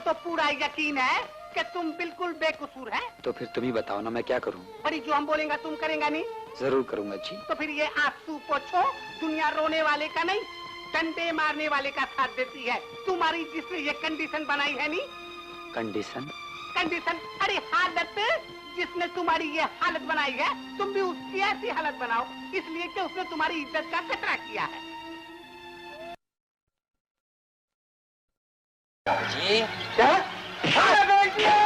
तो पूरा यकीन है कि तुम बिल्कुल बेकसूर है। तो फिर तुम ही बताओ ना, मैं क्या करूं? बड़ी जो हम बोलेंगे तुम करेंगा नहीं? जरूर करूंगा जी। तो फिर ये आंसू पोछो, दुनिया रोने वाले का नहीं, डंडे मारने वाले का साथ देती है। तुम्हारी जिसने ये कंडीशन बनाई है नी। कंडीशन? कंडीशन, अरे हालत, जिसने तुम्हारी ये हालत बनाई है, तुम भी उसकी ऐसी हालत बनाओ, इसलिए कि उसने तुम्हारी इज्जत का खतरा किया है। जी क्या? लपेट ले,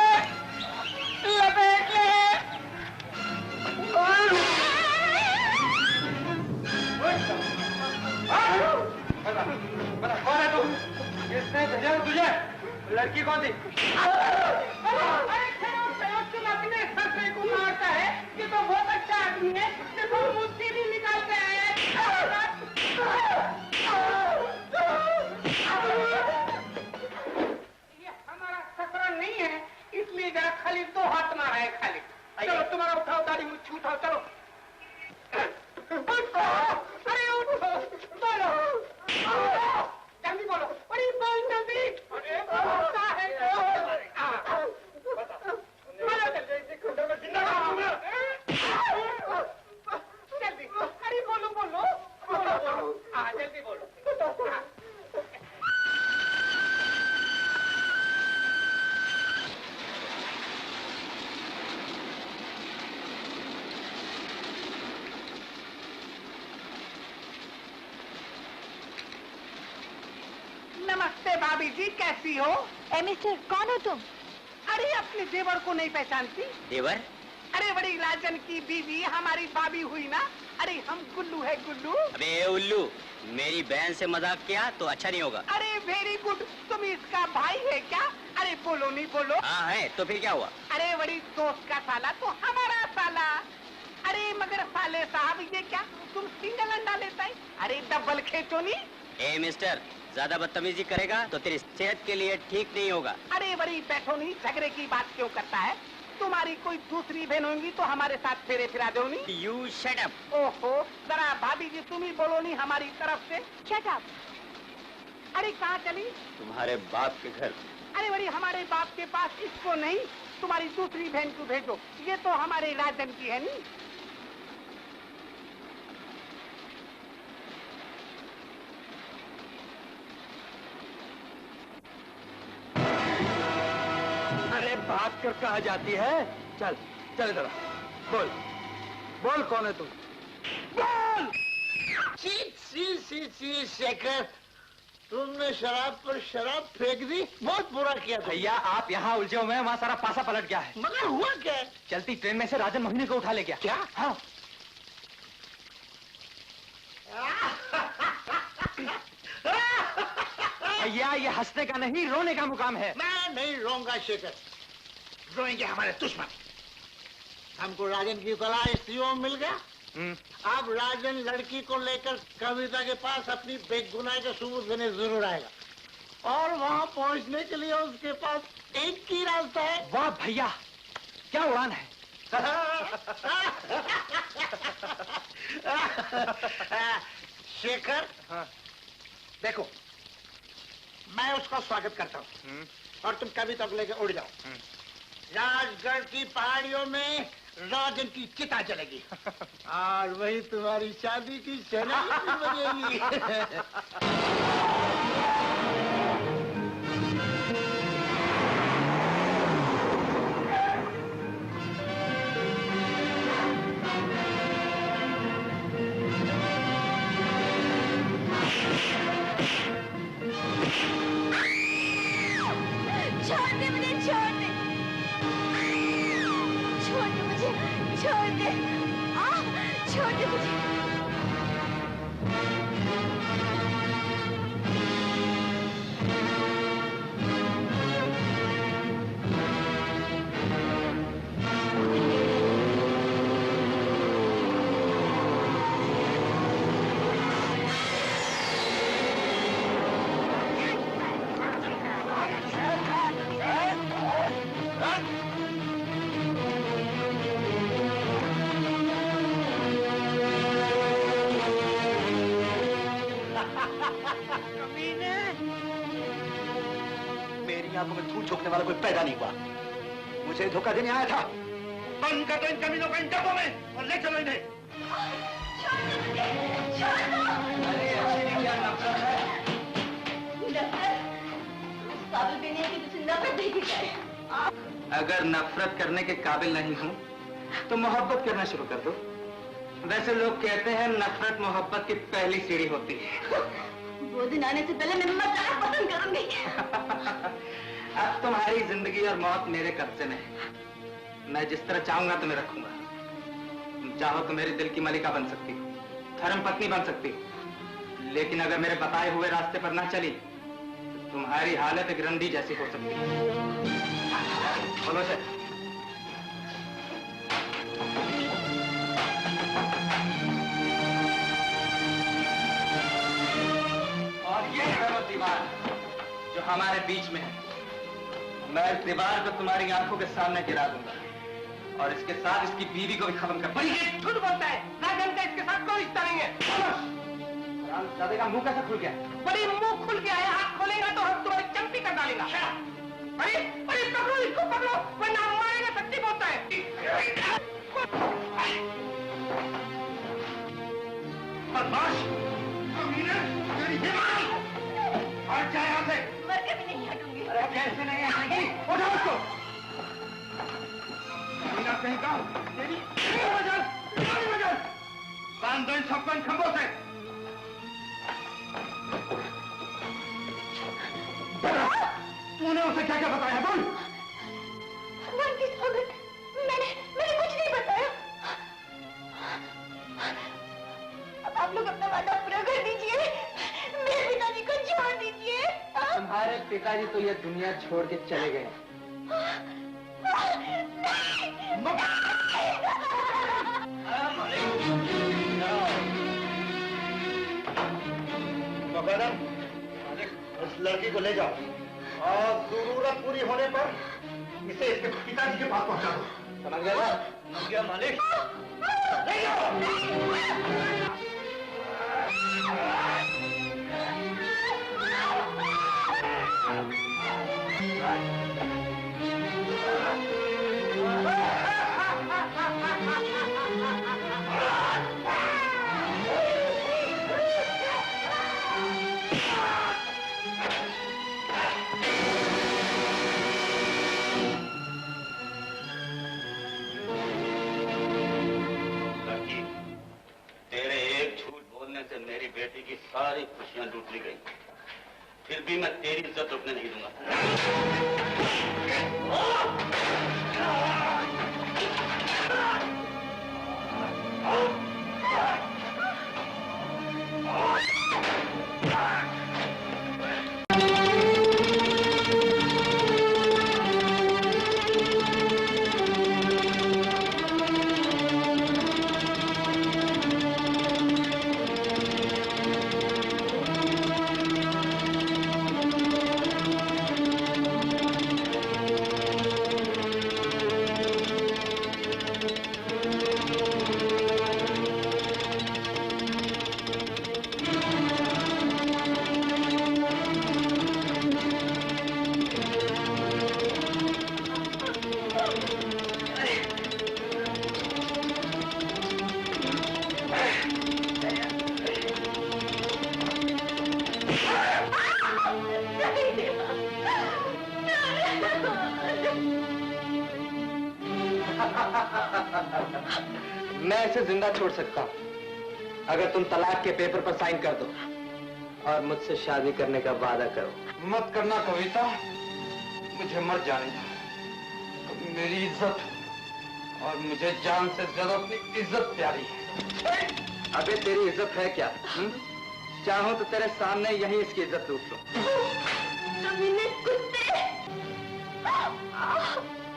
लपेट ले। कौन है तू? किसने भेजा तुझे? लड़की कौन थी? तुम अपने ससुर को मारता है, ये तो बहुत अच्छा आदमी है, देखो मुझसे भी निकालते हैं। ये हमारा ससुर नहीं है, इसलिए जरा खाली दो हाथ मारा है खाली। चलो तुम्हारा उठाओ, दाढ़ी मुझे उठाओ, चलो। अरे उठो, बोलो, जल्दी बोलो, अरे बोल जल्दी। अरे बोलता है जल्दी, अरे बोलो बोलो बोलो बोलो, हाँ जल्दी बोलो। नमस्ते भाभी जी, कैसी हो? ए मिस्टर, कौन हो तुम? अरे अपने देवर को नहीं पहचानती? देवर? अरे बड़ी राजन की बीवी हमारी भाभी हुई ना। अरे हम गुल्लू है, गुल्लू। अबे उल्लू, मेरी बहन से मजाक किया तो अच्छा नहीं होगा। अरे वेरी गुड, तुम इसका भाई है क्या? अरे बोलो नहीं बोलो। हाँ है, तो फिर क्या हुआ? अरे बड़ी दोस्त का साला तो हमारा साला। अरे मगर साले साहब ये क्या, तुम सिंगल अंडा लेता है? अरे डबल खेचो नहीं। ए मिस्टर, ज्यादा बदतमीजी करेगा तो तेरी सेहत के लिए ठीक नहीं होगा। अरे बड़ी बैठो नहीं, झगड़े की बात क्यों करता है? तुम्हारी कोई दूसरी बहन होंगी तो हमारे साथ फेरे फिरा दो नहीं। You shut up. ओहो, जरा भाभी जी तुम ही बोलो नहीं हमारी तरफ से। Shut up. अरे कहाँ चली? तुम्हारे बाप के घर। अरे बड़ी हमारे बाप के पास इसको नहीं, तुम्हारी दूसरी बहन को भेजो, ये तो हमारे राजन की है नहीं। अरे भाग कर कहाँ जाती है? चल चल इधर, बोल बोल कौन है तू? बोल। सी शेखर, तुमने शराब पर शराब फेंक दी, बहुत बुरा किया था। भैया आप यहाँ उलझे हुए हैं, वहाँ सारा पासा पलट गया है। मगर हुआ क्या? चलती ट्रेन में से राजन मोहिनी को उठा ले गया। क्या? हाँ। भैया ये हंसने का नहीं, रोने का मुकाम है। मैं नहीं रोऊंगा शेखर, रोएंगे हमारे दुश्मन। हमको राजन की तलाश स्त्रियों में मिल गया। अब राजन लड़की को लेकर कविता के पास अपनी बेगुनाही का सबूत देने जरूर आएगा, और वहाँ पहुँचने के लिए उसके पास एक ही रास्ता है। वाह भैया, क्या उड़ान है। शेखर, हाँ। देखो मैं उसका स्वागत करता हूँ और तुम कविता को लेकर उड़ जाओ। राजगढ़ की पहाड़ियों में राजन की चिता जलेगी और वही तुम्हारी शादी की शहनाई बजेगी। छोड़ दे मुझे, छोड़ दे, छोड़ दे मुझे, छोड़ दे, छोड़ दे मुझे। अपनी आंखों में धूल झोंकने वाला कोई पैदा नहीं हुआ। मुझे धोखा देने आया था। बंद कर दो इन कमीनों को इन डब्बों में और ले चलो इन्हें। अरे ऐसी क्या नफरत है? काबिल भी नहीं कि तुझे नफरत देखी जाए। अगर नफरत करने के काबिल नहीं हूँ तो मोहब्बत करना शुरू कर दो। वैसे लोग कहते हैं नफरत मोहब्बत की पहली सीढ़ी होती है। वो दिन आने से पहले मैं मत जाना पसंद करूंगी। अब तुम्हारी जिंदगी और मौत मेरे कब्जे में है। मैं जिस तरह चाहूंगा तुम्हें रखूंगा। तुम चाहो तो मेरे दिल की मलिका बन सकती हो, धर्म पत्नी बन सकती हो, लेकिन अगर मेरे बताए हुए रास्ते पर ना चली तो तुम्हारी हालत एक रंडी जैसी हो सकती है। बोलो से। और ये है वो दीवार जो हमारे बीच में है। मैं इस दीवार को तुम्हारी आंखों के सामने गिरा दूंगा और इसके साथ इसकी बीवी को भी खत्म कर दूंगा। ये झूठ बोलता है। राजन का इसके साथ कोई रिश्ता नहीं है। दादे का मुंह कैसे खुल गया? बड़ी मुंह खुल गया है। हाथ खोलेगा तो हम तुम्हारी चंपी कर डालेगा। अरे अरे पकड़ो इसको, पकड़ो वरना मारेगा। सच्ची बोलता है। बदमाश, कमीने, तेरी हिम्मत! हट जा यहाँ से। मर के भी नहीं हटूंगी। अरे कैसे नहीं हटेगी? उठा उसको। कमीना कहीं का तेरी वजह बांध दो इन सबको इन खंभों से। तूने उसे क्या क्या बताया? बोल। मैंने कुछ नहीं बताया। अब आप लोग अपना वादा पूरा कर दीजिए। मेरे पिताजी को छोड़ दीजिए। तुम्हारे पिताजी तो ये दुनिया छोड़ के चले गए। मकदम, उस लड़की को ले जाओ और जरूरत पूरी होने पर इसे इसके पिताजी के पास पहुंचा दो। समझ गया? समझ गया मालिक। ले जाओ। से मेरी बेटी की सारी खुशियां लूट ली गई, फिर भी मैं तेरी इज्जत रुकने नहीं दूंगा। मैं इसे जिंदा छोड़ सकता हूँ अगर तुम तलाक के पेपर पर साइन कर दो और मुझसे शादी करने का वादा करो। मत करना कविता, मुझे मर जाने दो। मेरी इज्जत और मुझे जान से ज्यादा अपनी इज्जत प्यारी है। अबे तेरी इज्जत है क्या? चाहो तो तेरे सामने यही इसकी इज्जत लूट लो।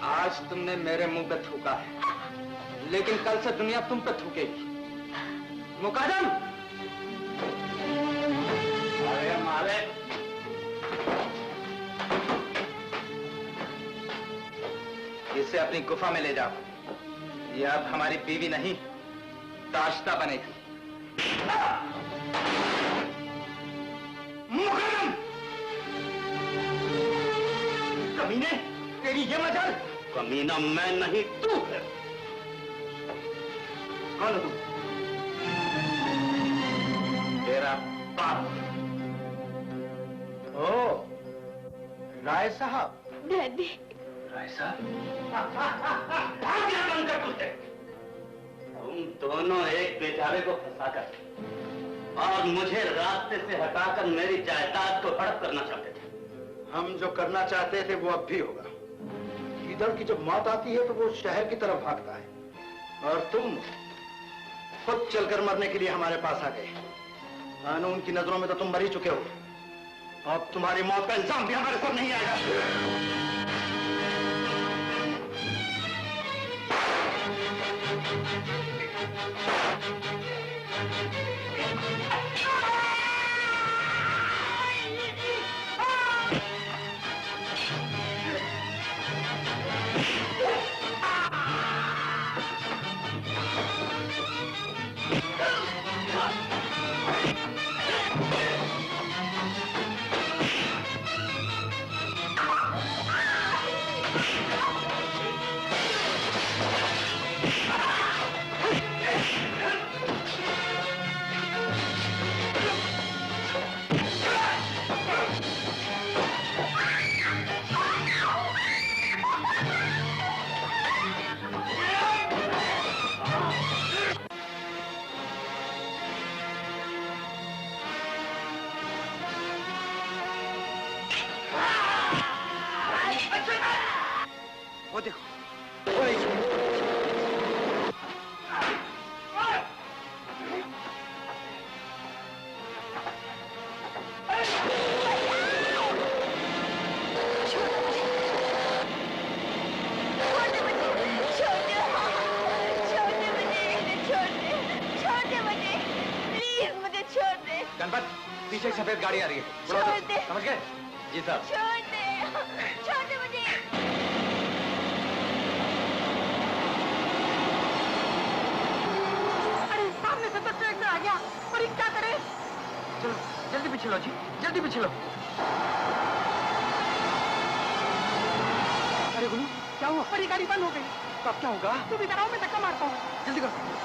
आज तुमने मेरे मुंह पे थूका है, लेकिन कल से दुनिया तुम पे थूकेगी। मुकद्दम! अरे मारे! इसे अपनी गुफा में ले जाओ। यह अब हमारी बीवी नहीं, दाश्ता बनेगी। मुकद्दम! तेरी ये मजाल। कमीना मैं नहीं तू है। कौन है तू? तेरा बाप। ओ, राय साहब। डैडी। राय साहब। क्या बनकर तू है? तुम दोनों एक बेचारे को फंसाकर और मुझे रास्ते से हटाकर मेरी जायदाद को हड़प करना चाहते थे। हम जो करना चाहते थे वो अब भी होगा। इधर की जब मौत आती है तो वो शहर की तरफ भागता है और तुम खुद चलकर मरने के लिए हमारे पास आ गए। कानून की नजरों में तो तुम मर ही चुके हो। अब तुम्हारी मौत का इल्जाम भी हमारे सर नहीं आएगा। वो देखो, गणपत, पीछे एक सफेद गाड़ी आ रही है। छोड़ दे। समझ गए? जी साहब। छोड़ दे मुझे। अरे सामने से तो ट्रैक्टर आ गया और ये क्या करे? चलो जल्दी पीछे लो जी, जल्दी पीछे लो। अरे गुरु, क्या हुआ? अरे गाड़ी बंद हो गई। तो अब क्या होगा? तुम इधर आओ, मैं धक्का मारता हूँ। जल्दी करो।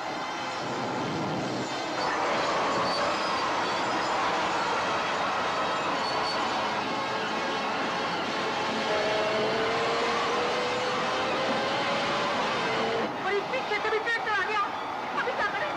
पीछे से भी ट्रैक्टर आ गया। अभी क्या करें?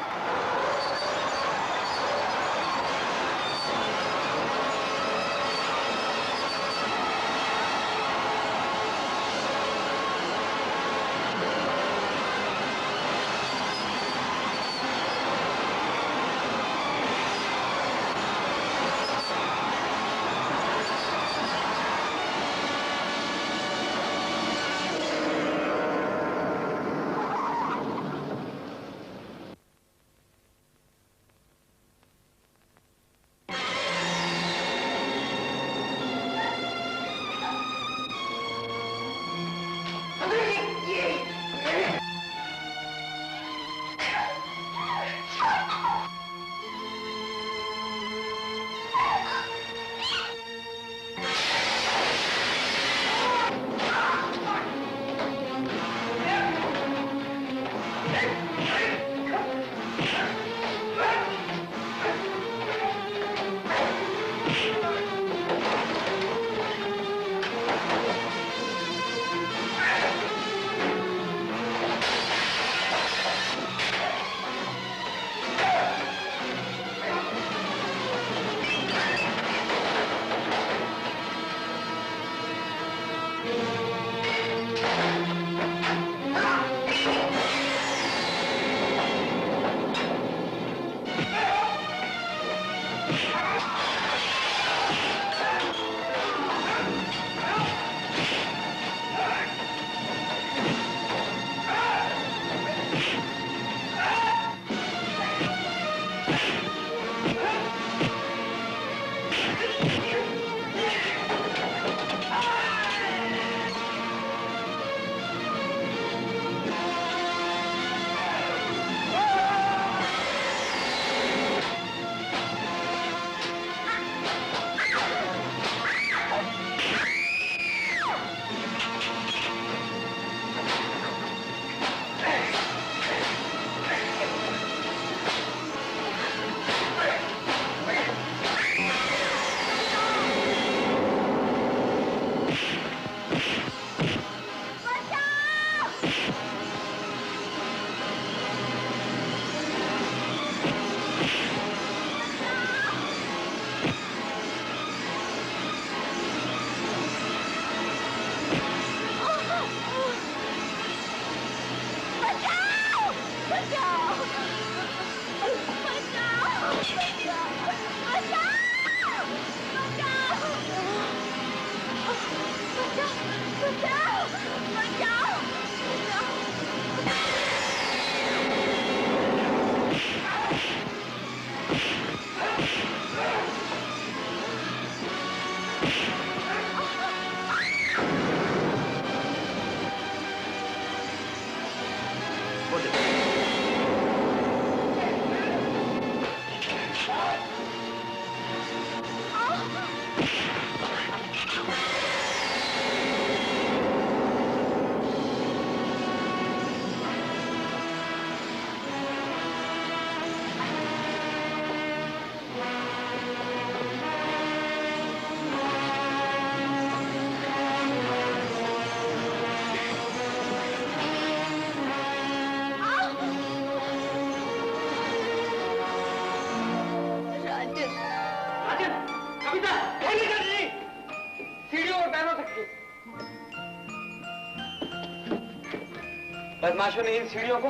बदमाशों ने इन सीढ़ियों को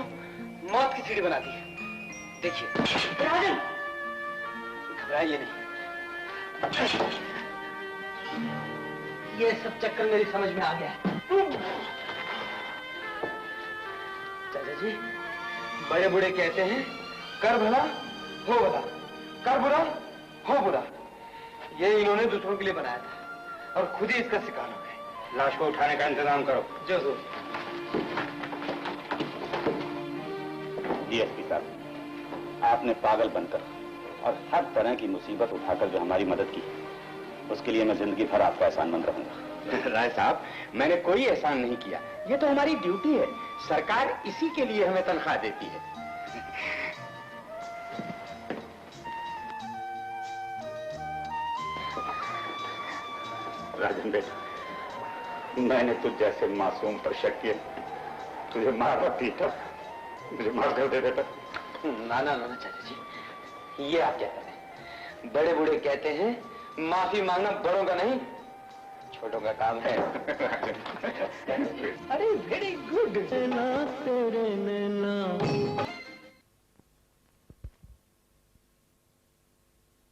मौत की सीढ़ी बना दी है। देखिए राजन, घबराइए नहीं। ये सब चक्कर मेरी समझ में आ गया है। चाचा जी, बड़े बूढ़े कहते हैं कर भला हो भला, कर बुरा हो बुरा। ये इन्होंने दूसरों के लिए बनाया था और खुद ही इसका शिकार हो गए। लाश को उठाने का इंतजाम करो। जरूर। डीएसपी साहब, आपने पागल बनकर और हर तरह की मुसीबत उठाकर जो हमारी मदद की, उसके लिए मैं जिंदगी भर आपका एहसानमंद रहूंगा। राय साहब, मैंने कोई एहसान नहीं किया, ये तो हमारी ड्यूटी है। सरकार इसी के लिए हमें तनख्वाह देती है। राजन बेटा, मैंने तुझ जैसे मासूम पर शक किया, तुझे मारा पीटा, मुझे मार दे बेटा। ना ना ना चाचा जी, ये आप क्या कर रहे हैं? बड़े बूढ़े कहते हैं माफी मांगना बड़ों का नहीं, छोटों का काम है। अरे वेरी गुड।